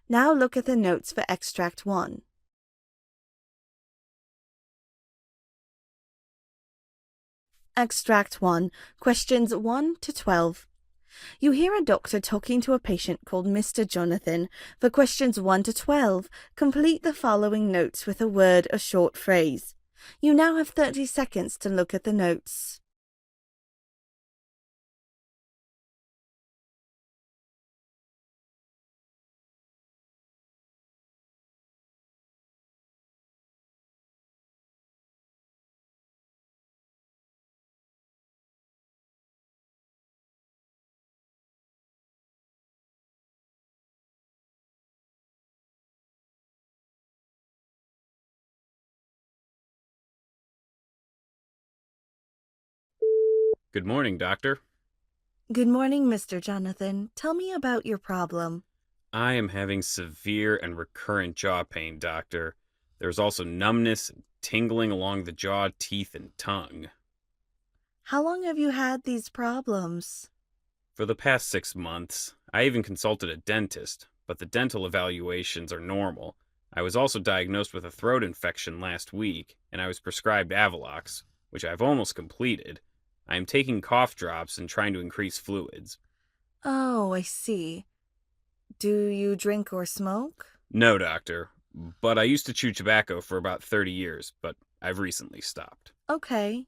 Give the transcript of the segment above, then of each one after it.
Now look at the notes for Extract 1. Extract 1, questions 1 to 12. You hear a doctor talking to a patient called Mr. Jonathan. For questions 1 to 12, complete the following notes with a word or short phrase. You now have 30 seconds to look at the notes. Good morning, doctor. Good morning, Mr. Jonathan. Tell me about your problem. I am having severe and recurrent jaw pain, doctor. There's also numbness and tingling along the jaw, teeth, and tongue. How long have you had these problems? For the past 6 months, I even consulted a dentist, but the dental evaluations are normal. I was also diagnosed with a throat infection last week, and I was prescribed Avalox, which I've almost completed. I am taking cough drops and trying to increase fluids. Oh, I see. Do you drink or smoke? No, doctor, but I used to chew tobacco for about 30 years, but I've recently stopped. Okay.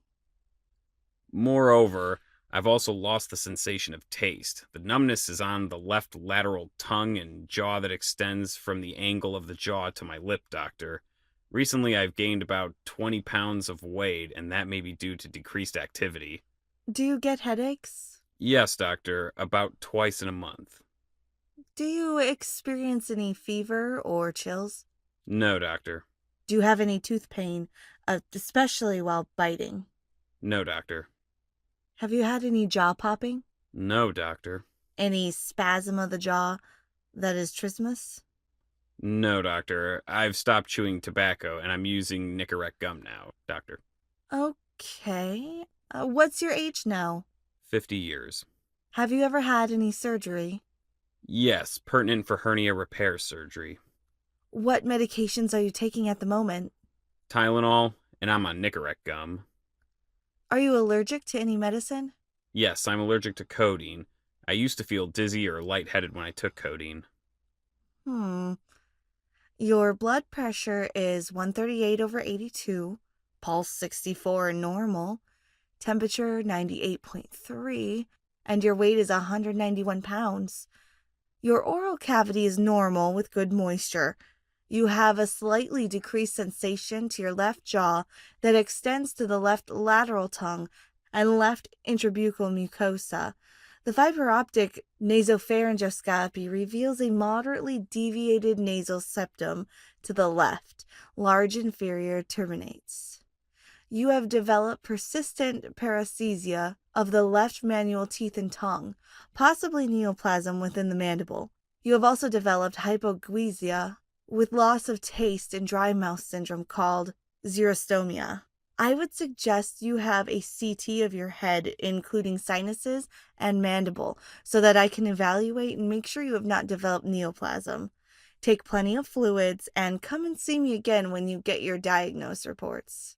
Moreover, I've also lost the sensation of taste. The numbness is on the left lateral tongue and jaw that extends from the angle of the jaw to my lip, doctor. Recently, I've gained about 20 pounds of weight, and that may be due to decreased activity. Do you get headaches? Yes, doctor, about twice in a month. Do you experience any fever or chills? No, doctor. Do you have any tooth pain, especially while biting? No, doctor. Have you had any jaw popping? No, doctor. Any spasm of the jaw that is trismus? No, doctor. I've stopped chewing tobacco, and I'm using Nicorette gum now, doctor. Okay. What's your age now? 50 years. Have you ever had any surgery? Yes, pertinent for hernia repair surgery. What medications are you taking at the moment? Tylenol, and I'm on Nicorette gum. Are you allergic to any medicine? Yes, I'm allergic to codeine. I used to feel dizzy or lightheaded when I took codeine. Your blood pressure is 138/82, pulse 64 normal, temperature 98.3, and your weight is 191 pounds. Your oral cavity is normal with good moisture. You have a slightly decreased sensation to your left jaw that extends to the left lateral tongue and left intrabuccal mucosa. The fiber optic nasopharyngoscopy reveals a moderately deviated nasal septum to the left, large inferior terminates. You have developed persistent paresthesia of the left manual teeth and tongue, possibly neoplasm within the mandible. You have also developed hypogeusia with loss of taste and dry mouth syndrome called xerostomia. I would suggest you have a CT of your head, including sinuses and mandible, so that I can evaluate and make sure you have not developed neoplasm. Take plenty of fluids and come and see me again when you get your diagnosis reports.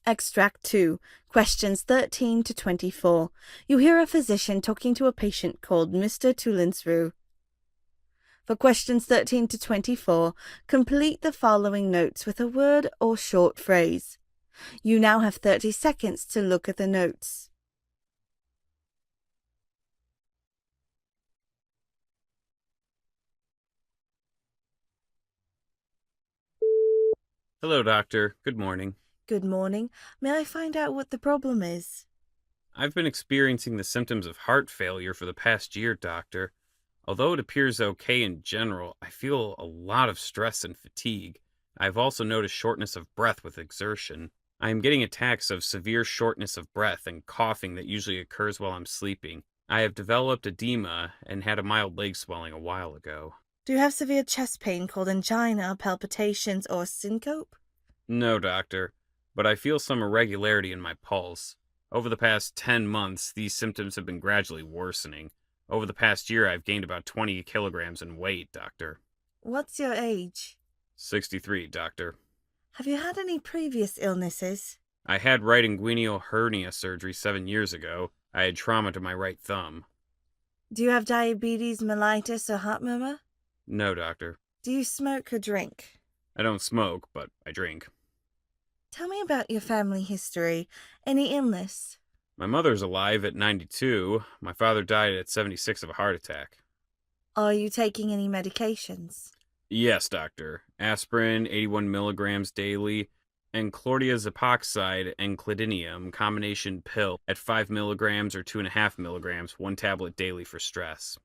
Extract 2, questions 13 to 24. You hear a physician talking to a patient called Mr. Tulinsrue. For questions 13 to 24, complete the following notes with a word or short phrase. You now have 30 seconds to look at the notes. Hello, doctor. Good morning. Good morning. May I find out what the problem is? I've been experiencing the symptoms of heart failure for the past year, doctor. Although it appears okay in general, I feel a lot of stress and fatigue. I've also noticed shortness of breath with exertion. I am getting attacks of severe shortness of breath and coughing that usually occurs while I'm sleeping. I have developed edema and had a mild leg swelling a while ago. Do you have severe chest pain called angina, palpitations, or syncope? No, doctor, but I feel some irregularity in my pulse. Over the past 10 months, these symptoms have been gradually worsening. Over the past year, I've gained about 20 kilograms in weight, doctor. What's your age? 63, doctor. Have you had any previous illnesses? I had right inguinal hernia surgery 7 years ago. I had trauma to my right thumb. Do you have diabetes, mellitus, or heart murmur? No, doctor. Do you smoke or drink? I don't smoke, but I drink. Tell me about your family history. Any illness? My mother's alive at 92. My father died at 76 of a heart attack. Are you taking any medications? Yes, doctor. Aspirin, 81 milligrams daily, and chlordiazepoxide and clidinium combination pill at 5 milligrams or 2.5 milligrams, 1 tablet daily for stress.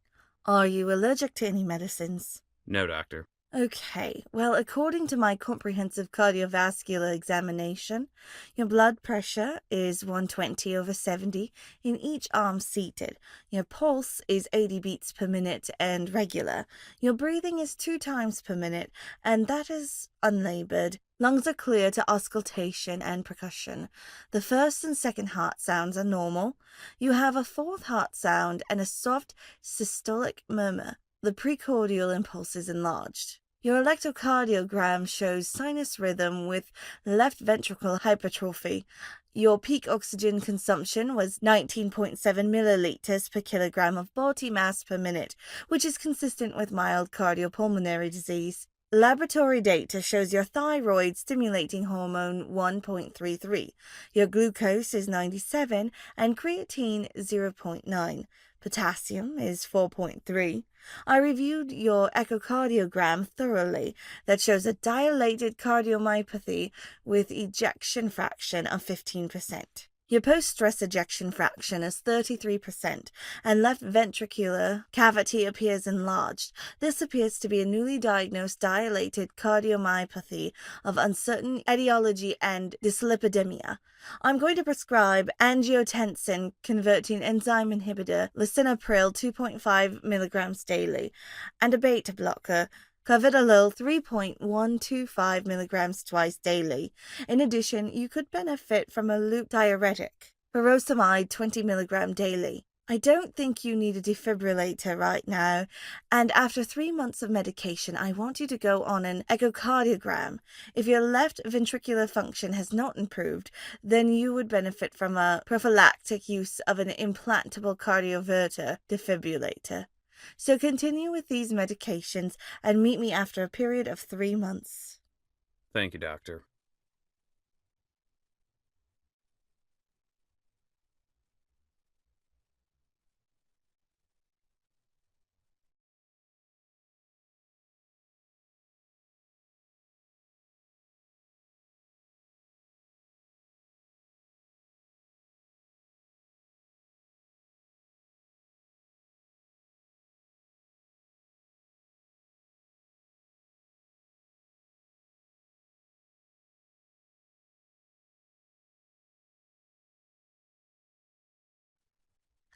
Are you allergic to any medicines? No, doctor. Okay, well, according to my comprehensive cardiovascular examination, your blood pressure is 120/70 in each arm seated. Your pulse is 80 beats per minute and regular. Your breathing is 2 times per minute, and that is unlabored. Lungs are clear to auscultation and percussion. The first and second heart sounds are normal. You have a fourth heart sound and a soft systolic murmur. The precordial impulse is enlarged. Your electrocardiogram shows sinus rhythm with left ventricle hypertrophy. Your peak oxygen consumption was 19.7 milliliters per kilogram of body mass per minute, which is consistent with mild cardiopulmonary disease. Laboratory data shows your thyroid stimulating hormone 1.33. Your glucose is 97 and creatine 0.9. Potassium is 4.3. I reviewed your echocardiogram thoroughly. That shows a dilated cardiomyopathy with ejection fraction of 15%. Your post-stress ejection fraction is 33%, and left ventricular cavity appears enlarged. This appears to be a newly diagnosed dilated cardiomyopathy of uncertain etiology and dyslipidemia. I'm going to prescribe angiotensin converting enzyme inhibitor lisinopril 2.5 milligrams daily and a beta blocker carvedilol 3.125 milligrams twice daily. In addition, you could benefit from a loop diuretic, furosemide 20 milligram daily. I don't think you need a defibrillator right now, and after 3 months of medication, I want you to go on an echocardiogram. If your left ventricular function has not improved, then you would benefit from a prophylactic use of an implantable cardioverter defibrillator. So continue with these medications and meet me after a period of 3 months. Thank you, doctor.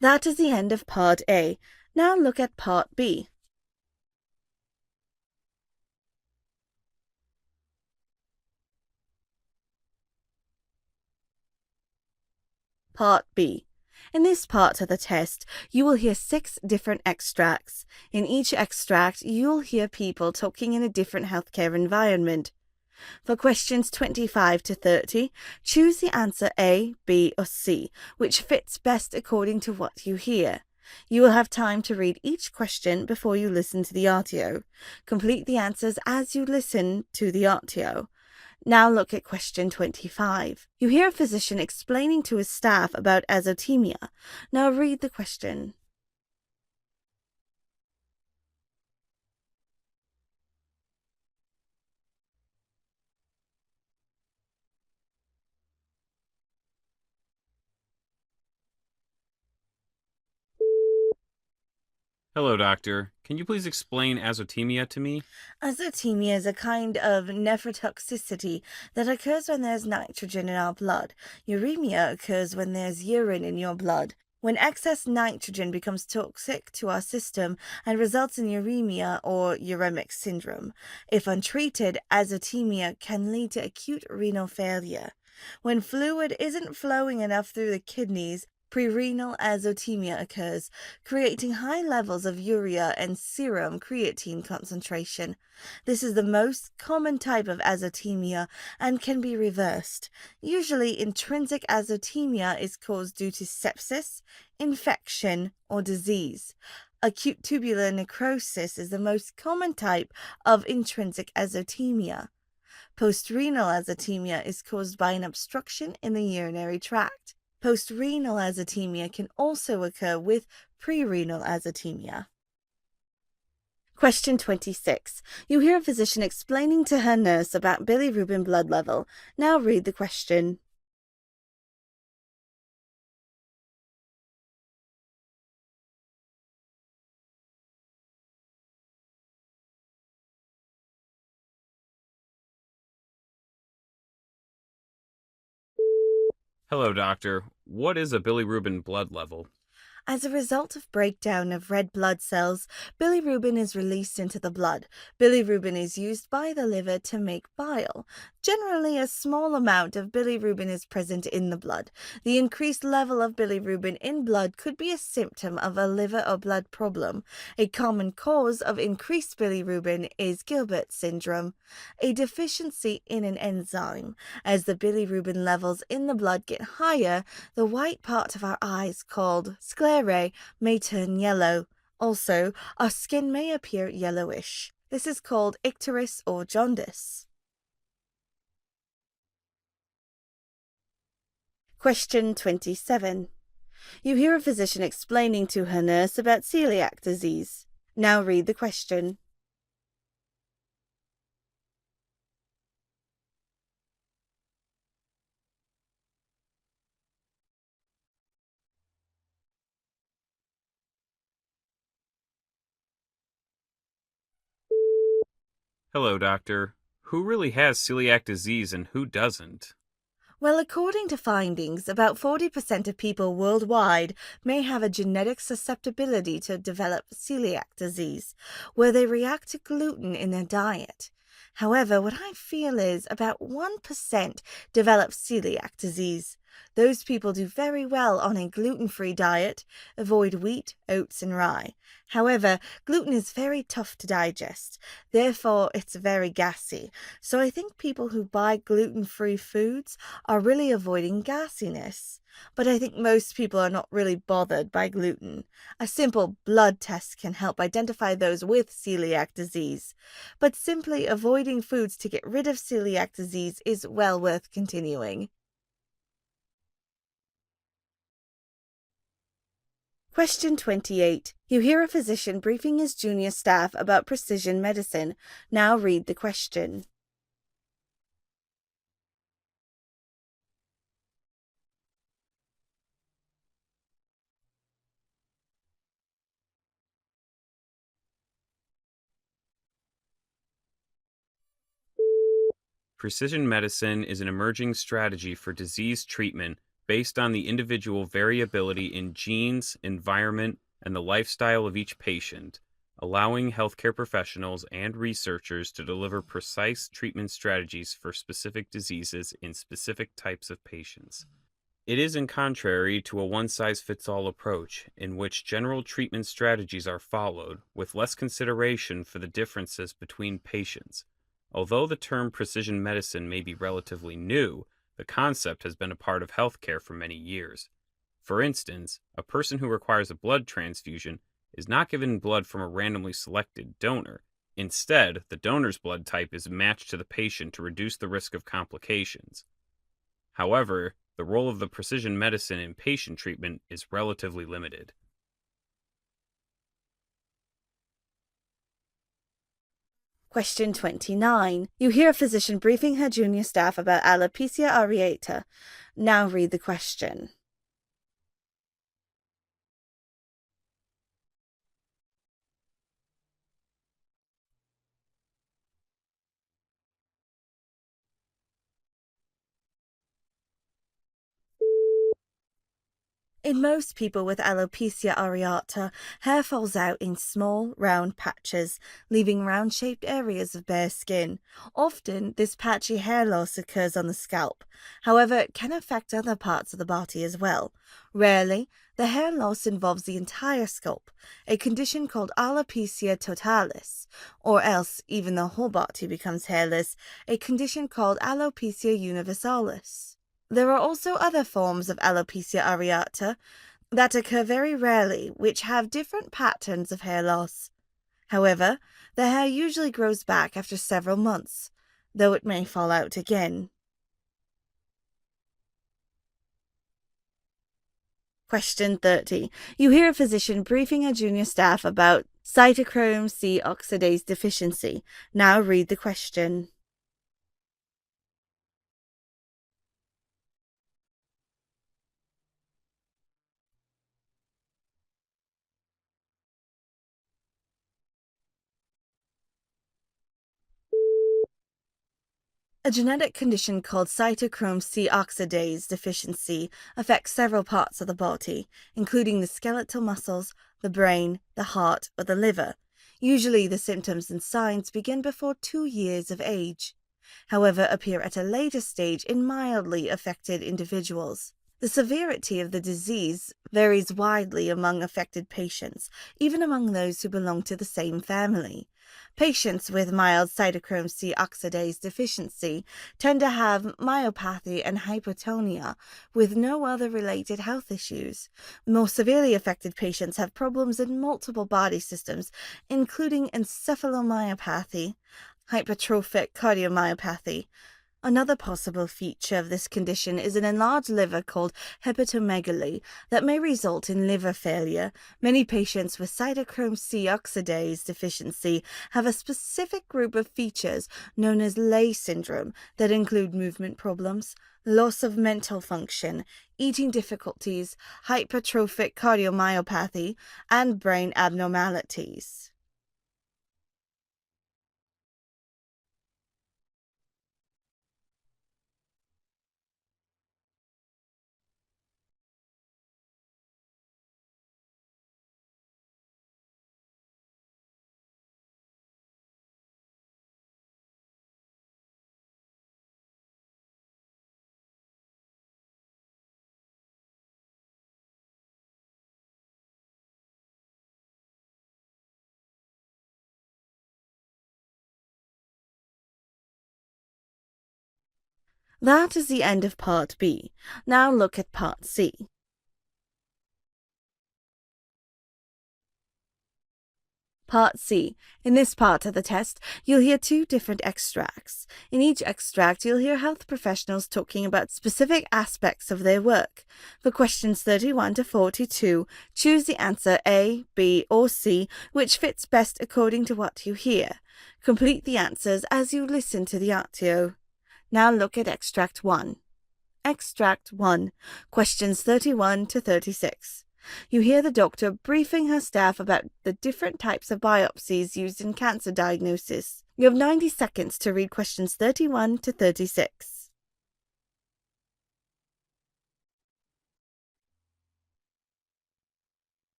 That is the end of Part A. Now look at Part B. Part B. In this part of the test, you will hear 6 different extracts. In each extract, you'll hear people talking in a different healthcare environment. For questions 25 to 30, choose the answer A, B, or C, which fits best according to what you hear. You will have time to read each question before you listen to the audio. Complete the answers as you listen to the audio. Now look at question 25. You hear a physician explaining to his staff about azotemia. Now read the question. Hello, doctor. Can you please explain azotemia to me? Azotemia is a kind of nephrotoxicity that occurs when there's nitrogen in our blood. Uremia occurs when there's urine in your blood. When excess nitrogen becomes toxic to our system and results in uremia or uremic syndrome. If untreated, azotemia can lead to acute renal failure. When fluid isn't flowing enough through the kidneys, prerenal azotemia occurs, creating high levels of urea and serum creatine concentration. This is the most common type of azotemia and can be reversed. Usually, intrinsic azotemia is caused due to sepsis, infection, or disease. Acute tubular necrosis is the most common type of intrinsic azotemia. Postrenal azotemia is caused by an obstruction in the urinary tract. Postrenal azotemia can also occur with prerenal azotemia. Question 26. You hear a physician explaining to her nurse about bilirubin blood level. Now read the question. Hello, doctor. What is a bilirubin blood level? As a result of breakdown of red blood cells, bilirubin is released into the blood. Bilirubin is used by the liver to make bile. Generally, a small amount of bilirubin is present in the blood. The increased level of bilirubin in blood could be a symptom of a liver or blood problem. A common cause of increased bilirubin is Gilbert syndrome, a deficiency in an enzyme. As the bilirubin levels in the blood get higher, the white part of our eyes, called sclerae, may turn yellow. Also, our skin may appear yellowish. This is called icterus or jaundice. Question 27. You hear a physician explaining to her nurse about celiac disease. Now read the question. Hello, doctor. Who really has celiac disease and who doesn't? Well, according to findings, about 40% of people worldwide may have a genetic susceptibility to develop celiac disease, where they react to gluten in their diet. However, what I feel is about 1% develop celiac disease. Those people do very well on a gluten-free diet, avoid wheat, oats, and rye. However, gluten is very tough to digest, therefore it's very gassy. So I think people who buy gluten-free foods are really avoiding gassiness. But I think most people are not really bothered by gluten. A simple blood test can help identify those with celiac disease. But simply avoiding foods to get rid of celiac disease is well worth continuing. Question 28. You hear a physician briefing his junior staff about precision medicine. Now read the question. Precision medicine is an emerging strategy for disease treatment based on the individual variability in genes, environment, and the lifestyle of each patient, allowing healthcare professionals and researchers to deliver precise treatment strategies for specific diseases in specific types of patients. It is in contrary to a one-size-fits-all approach, in which general treatment strategies are followed, with less consideration for the differences between patients. Although the term precision medicine may be relatively new, the concept has been a part of healthcare for many years. For instance, a person who requires a blood transfusion is not given blood from a randomly selected donor. Instead, the donor's blood type is matched to the patient to reduce the risk of complications. However, the role of the precision medicine in patient treatment is relatively limited. Question 29. You hear a physician briefing her junior staff about alopecia areata. Now read the question. In most people with alopecia areata, hair falls out in small, round patches, leaving round shaped areas of bare skin. Often, this patchy hair loss occurs on the scalp. However, it can affect other parts of the body as well. Rarely, the hair loss involves the entire scalp, a condition called alopecia totalis, or else even the whole body becomes hairless, a condition called alopecia universalis. There are also other forms of alopecia areata that occur very rarely, which have different patterns of hair loss. However, the hair usually grows back after several months, though it may fall out again. Question 30. You hear a physician briefing a junior staff about cytochrome C oxidase deficiency. Now read the question. A genetic condition called cytochrome C oxidase deficiency affects several parts of the body, including the skeletal muscles, the brain, the heart, or the liver. Usually, the symptoms and signs begin before 2 years of age, however, appear at a later stage in mildly affected individuals. The severity of the disease varies widely among affected patients, even among those who belong to the same family. Patients with mild cytochrome C oxidase deficiency tend to have myopathy and hypotonia with no other related health issues. More severely affected patients have problems in multiple body systems, including encephalomyopathy, hypertrophic cardiomyopathy. Another possible feature of this condition is an enlarged liver called hepatomegaly that may result in liver failure. Many patients with cytochrome C oxidase deficiency have a specific group of features known as Leigh syndrome that include movement problems, loss of mental function, eating difficulties, hypertrophic cardiomyopathy, and brain abnormalities. That is the end of Part B. Now look at Part C. Part C. In this part of the test, you'll hear 2 different extracts. In each extract, you'll hear health professionals talking about specific aspects of their work. For questions 31 to 42, choose the answer A, B, or C, which fits best according to what you hear. Complete the answers as you listen to the audio. Now look at Extract 1. Extract 1. Questions 31 to 36. You hear the doctor briefing her staff about the different types of biopsies used in cancer diagnosis. You have 90 seconds to read questions 31 to 36.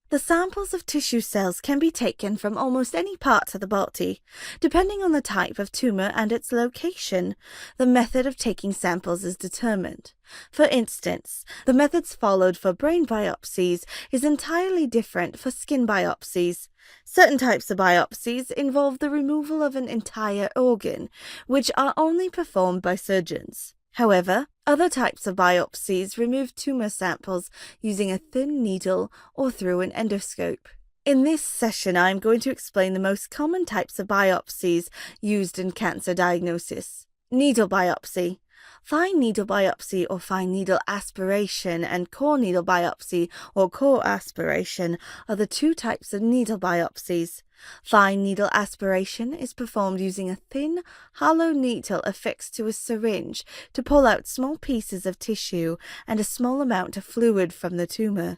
The samples of tissue cells can be taken from almost any part of the body, depending on the type of tumor and its location. The method of taking samples is determined. For instance, the methods followed for brain biopsies is entirely different for skin biopsies. Certain types of biopsies involve the removal of an entire organ, which are only performed by surgeons. However, other types of biopsies remove tumor samples using a thin needle or through an endoscope. In this session, I am going to explain the most common types of biopsies used in cancer diagnosis. Needle biopsy. Fine needle biopsy or fine needle aspiration and core needle biopsy or core aspiration are the two types of needle biopsies. Fine needle aspiration is performed using a thin, hollow needle affixed to a syringe to pull out small pieces of tissue and a small amount of fluid from the tumor.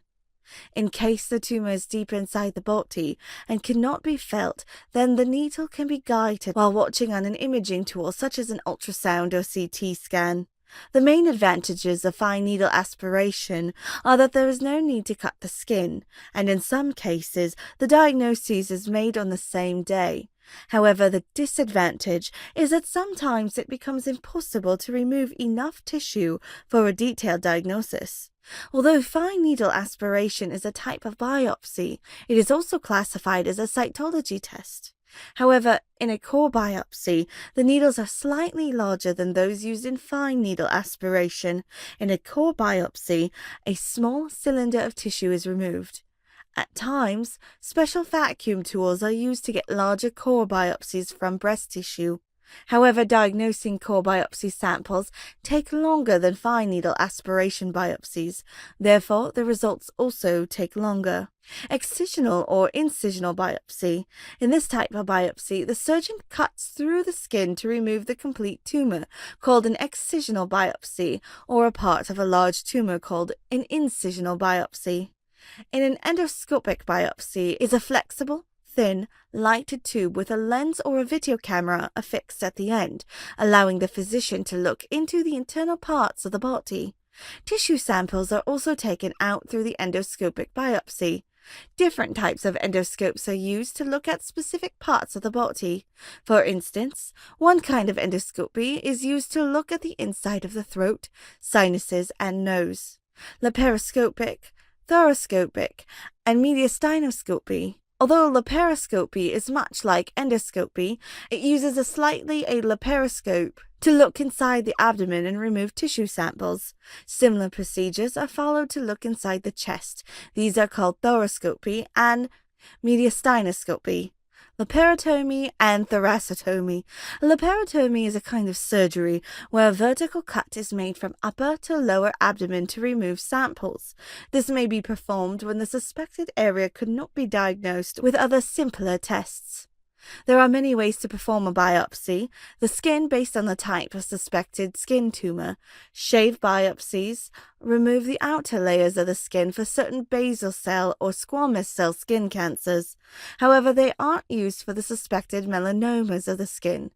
In case the tumor is deep inside the body and cannot be felt, then the needle can be guided while watching on an imaging tool such as an ultrasound or CT scan. The main advantages of fine needle aspiration are that there is no need to cut the skin, and in some cases the diagnosis is made on the same day. However, the disadvantage is that sometimes it becomes impossible to remove enough tissue for a detailed diagnosis. Although fine needle aspiration is a type of biopsy, it is also classified as a cytology test. However, in a core biopsy, the needles are slightly larger than those used in fine needle aspiration. In a core biopsy, a small cylinder of tissue is removed. At times, special vacuum tools are used to get larger core biopsies from breast tissue. However, diagnosing core biopsy samples take longer than fine needle aspiration biopsies. Therefore, the results also take longer. Excisional or incisional biopsy. In this type of biopsy, the surgeon cuts through the skin to remove the complete tumor, called an excisional biopsy, or a part of a large tumor called an incisional biopsy. In an endoscopic biopsy is a flexible, thin, lighted tube with a lens or a video camera affixed at the end, allowing the physician to look into the internal parts of the body. Tissue samples are also taken out through the endoscopic biopsy. Different types of endoscopes are used to look at specific parts of the body. For instance, one kind of endoscopy is used to look at the inside of the throat, sinuses, and nose. Laparoscopic, thoracoscopic, and mediastinoscopy. Although laparoscopy is much like endoscopy, it uses a laparoscope to look inside the abdomen and remove tissue samples. Similar procedures are followed to look inside the chest. These are called thoracoscopy and mediastinoscopy. Laparotomy and thoracotomy. Laparotomy is a kind of surgery where a vertical cut is made from upper to lower abdomen to remove samples. This may be performed when the suspected area could not be diagnosed with other simpler tests. There are many ways to perform a biopsy. The skin based on the type of suspected skin tumor. Shave biopsies remove the outer layers of the skin for certain basal cell or squamous cell skin cancers. However, they aren't used for the suspected melanomas of the skin.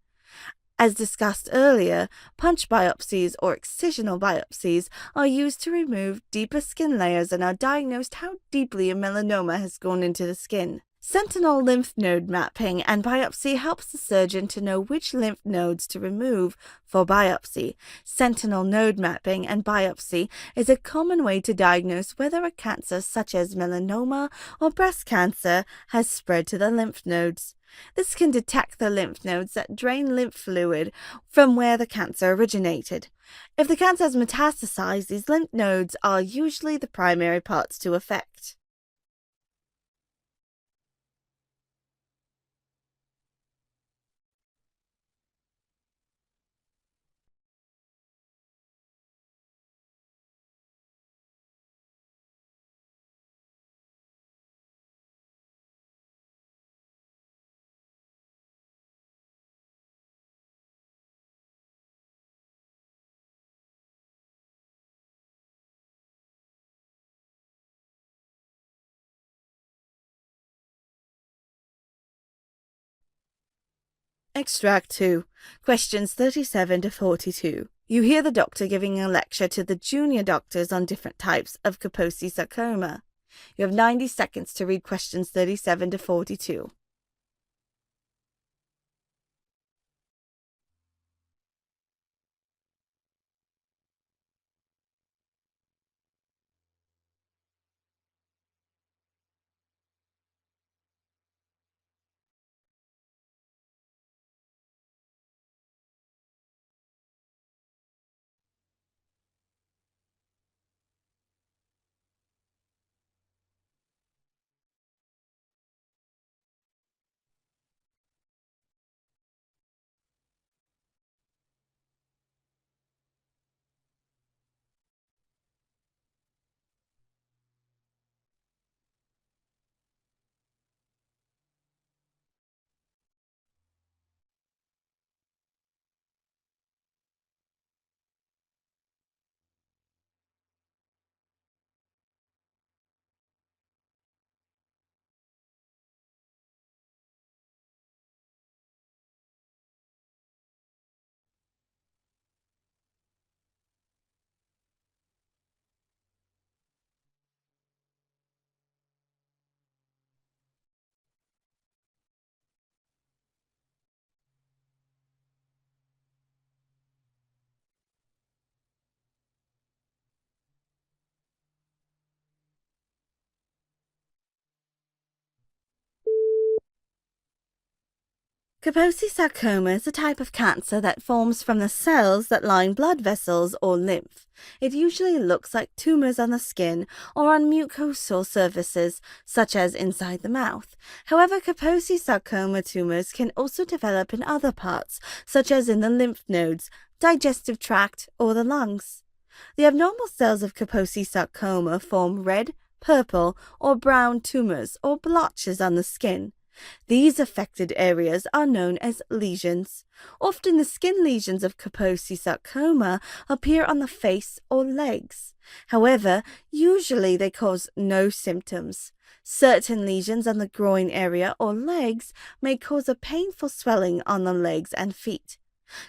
As discussed earlier, punch biopsies or excisional biopsies are used to remove deeper skin layers and are diagnosed how deeply a melanoma has gone into the skin. Sentinel lymph node mapping and biopsy helps the surgeon to know which lymph nodes to remove for biopsy. Sentinel node mapping and biopsy is a common way to diagnose whether a cancer such as melanoma or breast cancer has spread to the lymph nodes. This can detect the lymph nodes that drain lymph fluid from where the cancer originated. If the cancer has metastasized, these lymph nodes are usually the primary parts to affect. Extract 2. Questions 37 to 42. You hear the doctor giving a lecture to the junior doctors on different types of Kaposi sarcoma. You have 90 seconds to read questions 37 to 42. Kaposi sarcoma is a type of cancer that forms from the cells that line blood vessels or lymph. It usually looks like tumors on the skin or on mucosal surfaces, such as inside the mouth. However, Kaposi sarcoma tumors can also develop in other parts, such as in the lymph nodes, digestive tract, or the lungs. The abnormal cells of Kaposi sarcoma form red, purple, or brown tumors or blotches on the skin. These affected areas are known as lesions. Often the skin lesions of Kaposi sarcoma appear on the face or legs. However, usually they cause no symptoms. Certain lesions on the groin area or legs may cause a painful swelling on the legs and feet.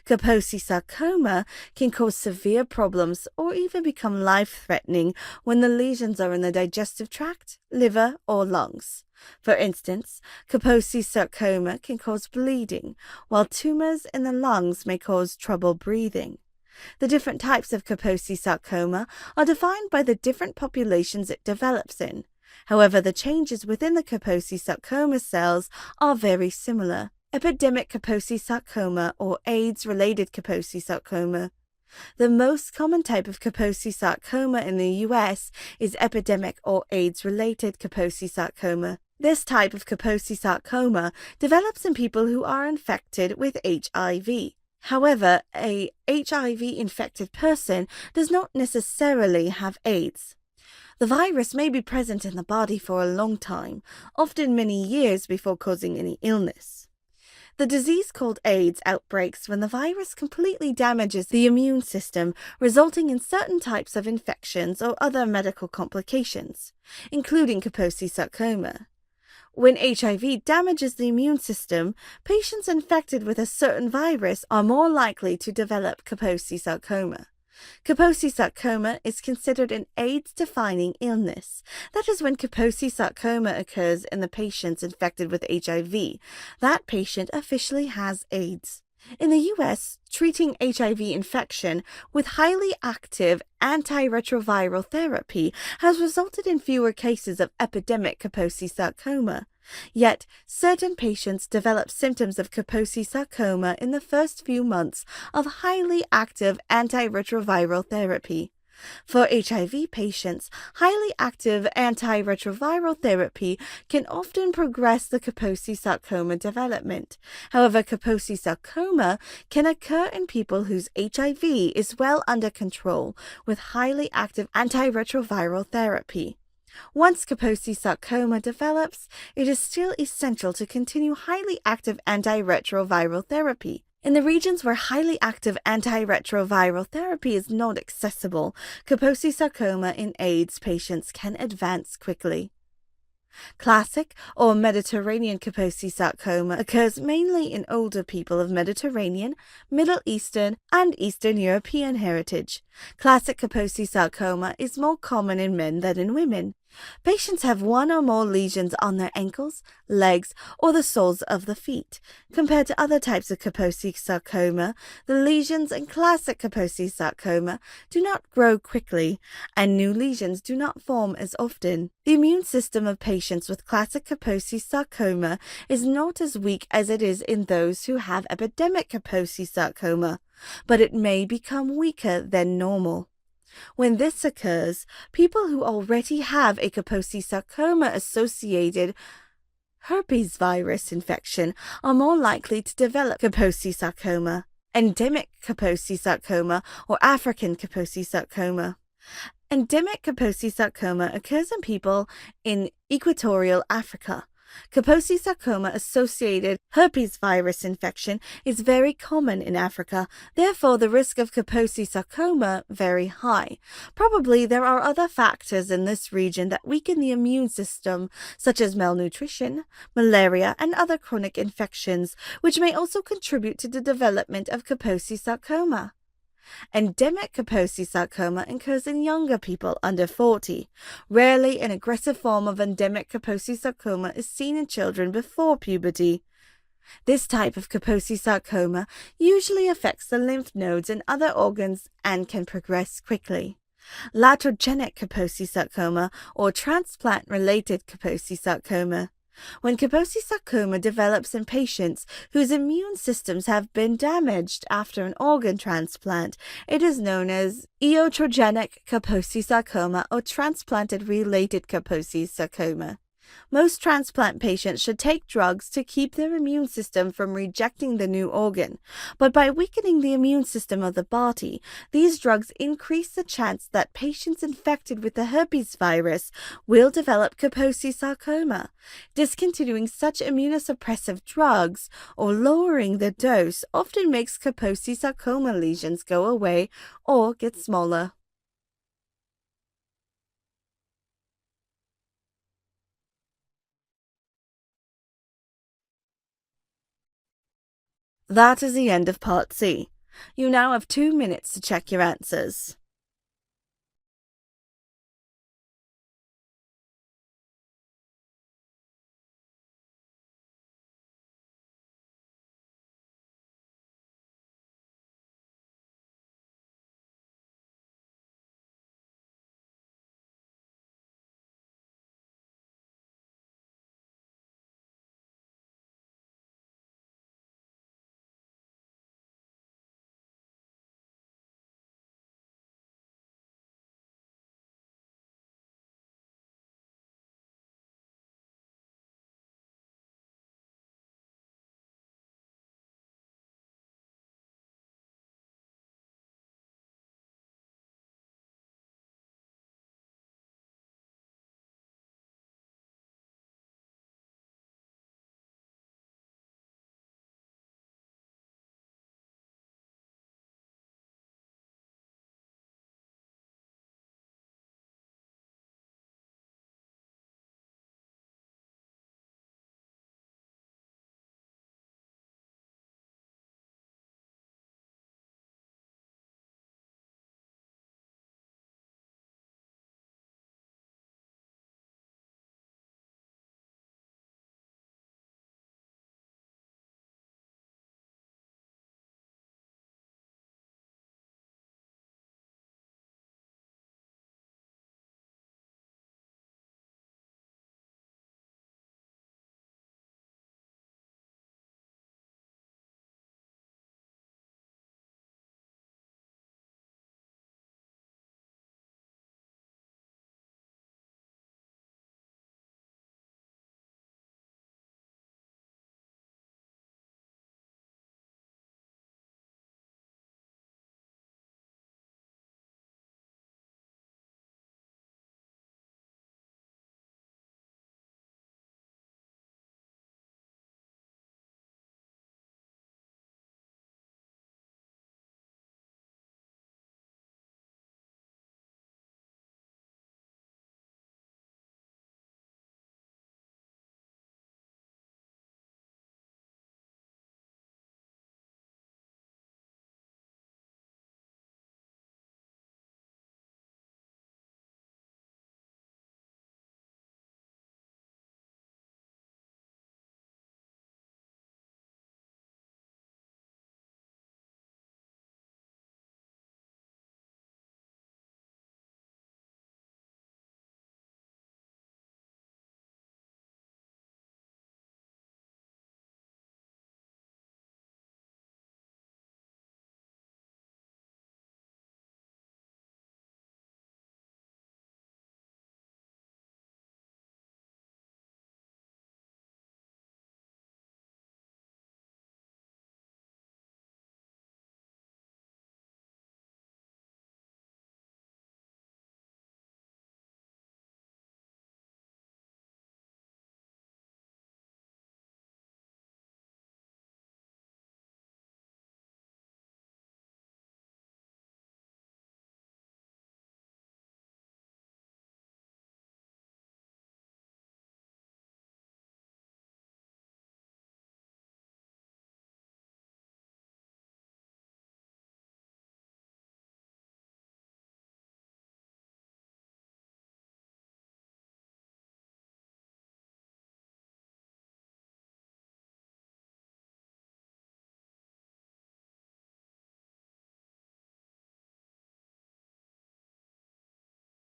Kaposi sarcoma can cause severe problems or even become life-threatening when the lesions are in the digestive tract, liver, or lungs. For instance, Kaposi sarcoma can cause bleeding, while tumors in the lungs may cause trouble breathing. The different types of Kaposi sarcoma are defined by the different populations it develops in. However, the changes within the Kaposi sarcoma cells are very similar. Epidemic Kaposi sarcoma or AIDS-related Kaposi sarcoma. The most common type of Kaposi sarcoma in the US is epidemic or AIDS-related Kaposi sarcoma. This type of Kaposi sarcoma develops in people who are infected with HIV. However, a HIV-infected person does not necessarily have AIDS. The virus may be present in the body for a long time, often many years before causing any illness. The disease called AIDS outbreaks when the virus completely damages the immune system, resulting in certain types of infections or other medical complications, including Kaposi sarcoma. When HIV damages the immune system, patients infected with a certain virus are more likely to develop Kaposi sarcoma. Kaposi sarcoma is considered an AIDS-defining illness. That is, when Kaposi sarcoma occurs in the patients infected with HIV, that patient officially has AIDS. In the US, treating HIV infection with highly active antiretroviral therapy has resulted in fewer cases of epidemic Kaposi sarcoma. Yet, certain patients develop symptoms of Kaposi sarcoma in the first few months of highly active antiretroviral therapy. For HIV patients, highly active antiretroviral therapy can often progress the Kaposi sarcoma development. However, Kaposi sarcoma can occur in people whose HIV is well under control with highly active antiretroviral therapy. Once Kaposi sarcoma develops, it is still essential to continue highly active antiretroviral therapy. In the regions where highly active antiretroviral therapy is not accessible, Kaposi sarcoma in AIDS patients can advance quickly. Classic or Mediterranean Kaposi sarcoma occurs mainly in older people of Mediterranean, Middle Eastern, and Eastern European heritage. Classic Kaposi sarcoma is more common in men than in women. Patients have one or more lesions on their ankles, legs, or the soles of the feet. Compared to other types of Kaposi sarcoma, the lesions in classic Kaposi sarcoma do not grow quickly, and new lesions do not form as often. The immune system of patients with classic Kaposi sarcoma is not as weak as it is in those who have epidemic Kaposi sarcoma, but it may become weaker than normal. When this occurs, people who already have a Kaposi sarcoma associated herpes virus infection are more likely to develop Kaposi sarcoma, endemic Kaposi sarcoma, or African Kaposi sarcoma. Endemic Kaposi sarcoma occurs in people in equatorial Africa. Kaposi sarcoma-associated herpes virus infection is very common in Africa, therefore the risk of Kaposi sarcoma very high. Probably there are other factors in this region that weaken the immune system, such as malnutrition, malaria, and other chronic infections, which may also contribute to the development of Kaposi sarcoma. Endemic Kaposi sarcoma occurs in younger people under 40. Rarely, an aggressive form of endemic Kaposi sarcoma is seen in children before puberty. This type of Kaposi sarcoma usually affects the lymph nodes and other organs and can progress quickly. Iatrogenic Kaposi sarcoma or transplant-related Kaposi sarcoma. When Kaposi sarcoma develops in patients whose immune systems have been damaged after an organ transplant, it is known as iatrogenic Kaposi sarcoma or transplanted-related Kaposi sarcoma. Most transplant patients should take drugs to keep their immune system from rejecting the new organ, but by weakening the immune system of the body, these drugs increase the chance that patients infected with the herpes virus will develop Kaposi sarcoma. Discontinuing such immunosuppressive drugs or lowering the dose often makes Kaposi sarcoma lesions go away or get smaller. That is the end of Part C. You now have 2 minutes to check your answers.